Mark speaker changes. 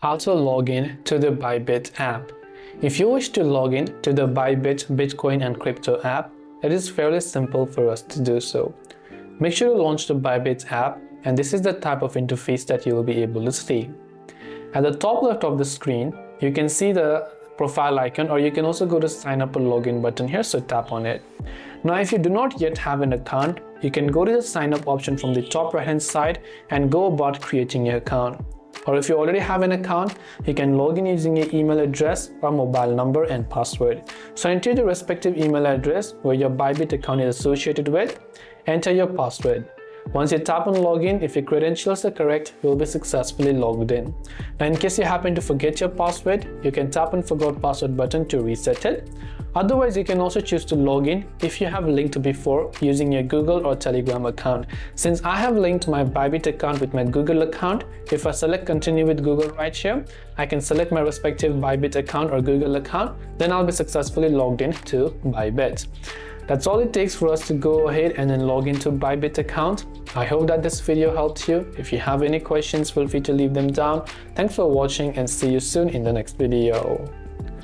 Speaker 1: How to log in to the Bybit app. If you wish to log in to the Bybit Bitcoin and crypto app, it is fairly simple for us to do so. Make sure to launch the Bybit app, and this is the type of interface that you will be able to see. At the top left of the screen, you can see the profile icon, or you can also go to sign up or login button here, so tap on it. Now if you do not yet have an account, you can go to the sign up option from the top right hand side and go about creating your account. Or if you already have an account, you can log in using your email address or mobile number and password. So enter the respective email address where your Bybit account is associated with, enter your password. Once you tap on login, if your credentials are correct, you'll be successfully logged in. Now in case you happen to forget your password, you can tap on forgot password button to reset it. Otherwise, you can also choose to log in if you have linked before using your Google or Telegram account. Since I have linked my Bybit account with my Google account, if I select continue with Google right here, I can select my respective Bybit account or Google account, then I'll be successfully logged in to Bybit. That's all it takes for us to go ahead and then log into Bybit account. I hope that this video helped you. If you have any questions, feel free to leave them down. Thanks for watching and see you soon in the next video.